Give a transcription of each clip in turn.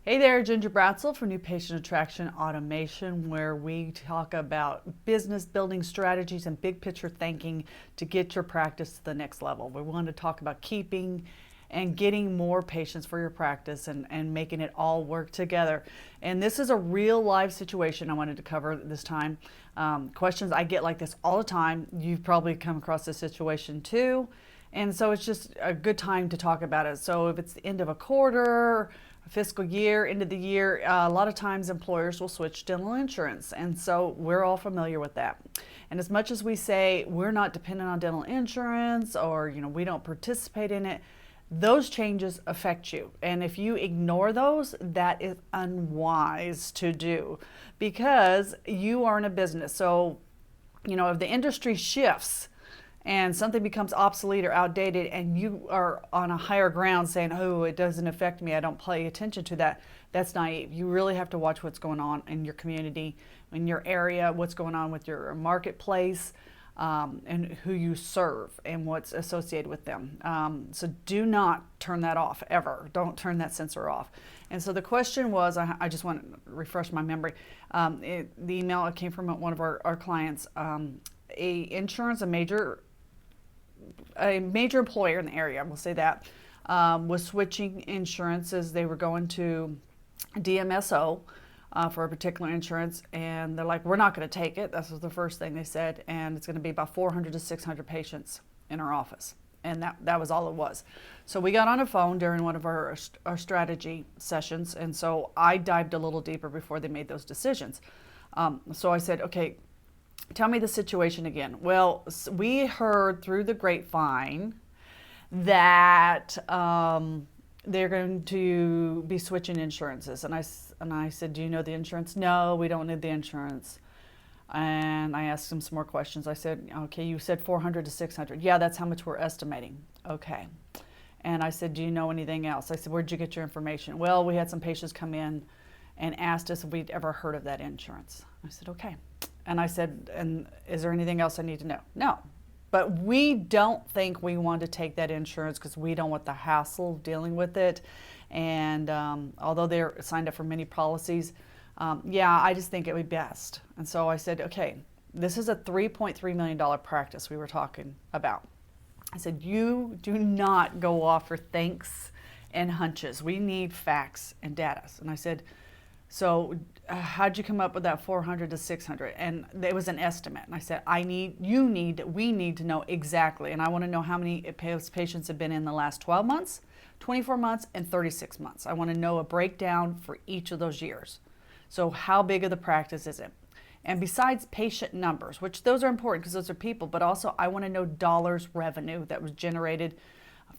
Hey there, Ginger Bratzel from New Patient Attraction Automation, where we talk about business building strategies and big picture thinking to get your practice to the next level. We want to talk about keeping and getting more patients for your practice and making it all work together. And this is a real life situation I wanted to cover this time. Questions I get like this all the time. You've probably come across this situation too. And so it's just a good time to talk about it. So if it's the end of a quarter, fiscal year, end of the year, a lot of times employers will switch dental insurance. And so we're all familiar with that. And as much as we say we're not dependent on dental insurance or, we don't participate in it, those changes affect you. And if you ignore those, that is unwise to do because you are in a business. So, if the industry shifts and something becomes obsolete or outdated and you are on a higher ground saying, oh, it doesn't affect me, I don't pay attention to that, that's naive. You really have to watch what's going on in your community, in your area, what's going on with your marketplace, and who you serve and what's associated with them. So do not turn that off ever. Don't turn that sensor off. And so the question was, I just want to refresh my memory. The email came from one of our clients. A major employer in the area, we'll say that, was switching insurances. They were going to DMSO for a particular insurance, and they're like, we're not going to take it. That was the first thing they said, and it's going to be about 400 to 600 patients in our office. And that was all it was. So we got on a phone during one of our strategy sessions, and so I dived a little deeper before they made those decisions. So I said, okay, tell me the situation again. Well, we heard through the grapevine that they're going to be switching insurances. And I said, do you know the insurance? No, we don't need the insurance. And I asked him some more questions. I said, okay, you said 400 to 600. Yeah, that's how much we're estimating. Okay. And I said, do you know anything else? I said, where'd you get your information? Well, we had some patients come in and asked us if we'd ever heard of that insurance. I said, okay. And I said, and is there anything else I need to know? No. But we don't think we want to take that insurance because we don't want the hassle of dealing with it. And although they're signed up for many policies, I just think it would be best. And so I said, okay, this is a $3.3 million practice we were talking about. I said, you do not go off for thinks and hunches. We need facts and data. And I said, so how'd you come up with that 400 to 600? And it was an estimate. And I said, we need to know exactly. And I want to know how many patients have been in the last 12 months, 24 months, and 36 months. I want to know a breakdown for each of those years. So how big of the practice is it? And besides patient numbers, which those are important because those are people, but also I want to know dollars revenue that was generated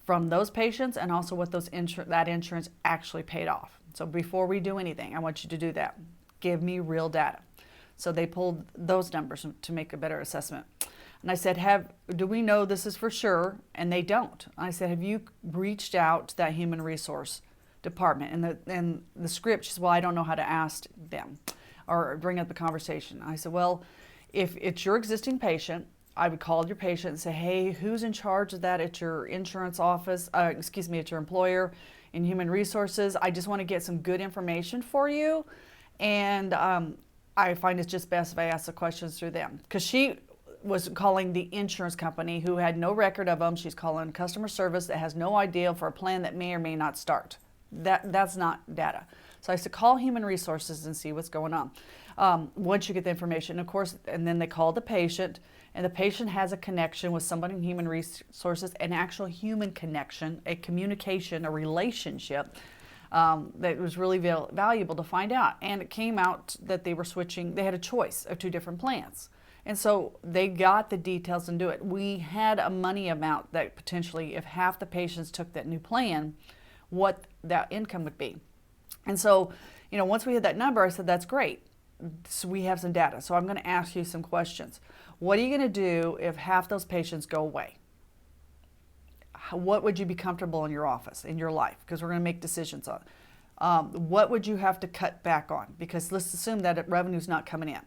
from those patients and also what that insurance actually paid off. So before we do anything, I want you to do that. Give me real data. So they pulled those numbers to make a better assessment. And I said, do we know this is for sure? And they don't. I said, have you reached out to that human resource department? And the script, she said, well, I don't know how to ask them or bring up the conversation. I said, well, if it's your existing patient, I would call your patient and say, hey, who's in charge of that at your insurance office, at your employer in human resources? I just want to get some good information for you. And I find it's just best if I ask the questions through them. Because she was calling the insurance company who had no record of them. She's calling customer service that has no idea for a plan that may or may not start. That's not data. So I said, call human resources and see what's going on. Once you get the information, of course, and then they call the patient, and the patient has a connection with somebody in human resources, an actual human connection, a communication, a relationship that was really valuable to find out. And it came out that they were switching, they had a choice of two different plans. And so they got the details and do it. We had a money amount that potentially, if half the patients took that new plan, what that income would be. And so, once we had that number, I said, that's great. So we have some data. So I'm going to ask you some questions. What are you going to do if half those patients go away? What would you be comfortable in your office, in your life? Because we're going to make decisions on. What would you have to cut back on? Because let's assume that revenue's not coming in.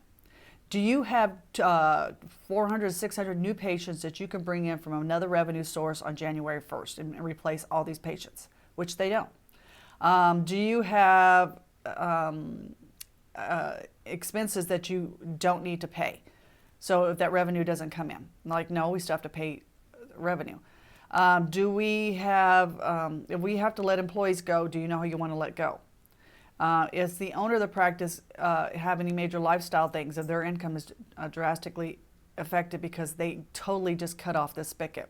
Do you have 400, 600 new patients that you can bring in from another revenue source on January 1st and replace all these patients? Which they don't. Do you have expenses that you don't need to pay? So if that revenue doesn't come in, like, no, we still have to pay revenue. Do we have, if we have to let employees go, do you know who you want to let go? Is the owner of the practice have any major lifestyle things, if their income is drastically affected because they totally just cut off the spigot?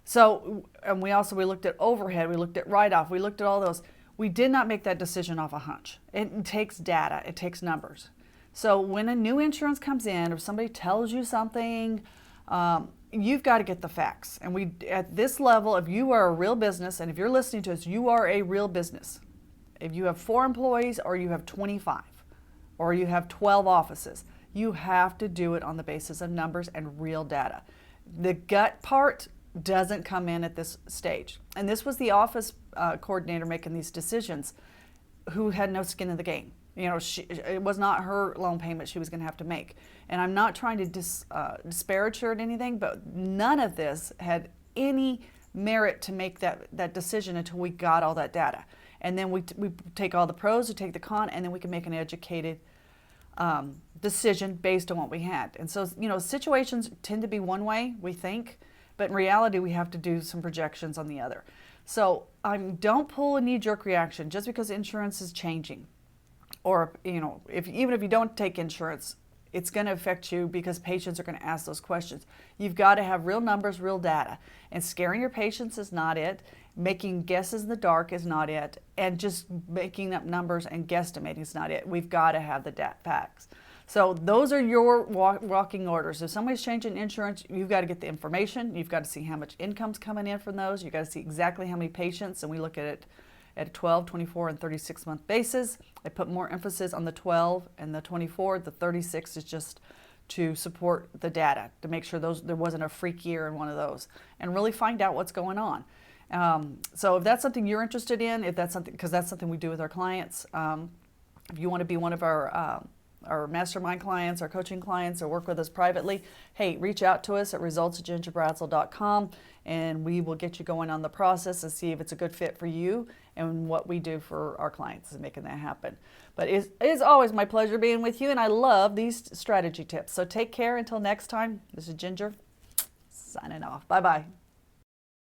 So, and we looked at overhead, we looked at write-off, we looked at all those. We did not make that decision off a hunch. It takes data, it takes numbers. So when a new insurance comes in, or somebody tells you something, you've got to get the facts. And we, at this level, if you are a real business, and if you're listening to us, you are a real business. If you have 4 employees, or you have 25, or you have 12 offices, you have to do it on the basis of numbers and real data. The gut part doesn't come in at this stage. And this was the office coordinator making these decisions, who had no skin in the game. You know, it was not her loan payment she was going to have to make. And I'm not trying to disparage her or anything, but none of this had any merit to make that decision until we got all that data. And then we take all the pros, we take the con, and then we can make an educated decision based on what we had. And so, you know, situations tend to be one way, we think, but in reality, we have to do some projections on the other. So don't pull a knee-jerk reaction just because insurance is changing. Or, you know, even if you don't take insurance, it's going to affect you because patients are going to ask those questions. You've got to have real numbers, real data. And scaring your patients is not it. Making guesses in the dark is not it. And just making up numbers and guesstimating is not it. We've got to have the facts. So those are your walking orders. If somebody's changing insurance, you've got to get the information. You've got to see how much income's coming in from those. You've got to see exactly how many patients, and we look at it at a 12, 24, and 36-month basis. I put more emphasis on the 12 and the 24. The 36 is just to support the data, to make sure there wasn't a freak year in one of those, and really find out what's going on. So if that's something you're interested in, if that's something, because that's something we do with our clients, if you want to be one of our mastermind clients, our coaching clients, or work with us privately, hey, reach out to us at results@gingerbradsell.com, and we will get you going on the process and see if it's a good fit for you and what we do for our clients is making that happen. But it is always my pleasure being with you, and I love these strategy tips. So take care until next time. This is Ginger signing off. Bye-bye.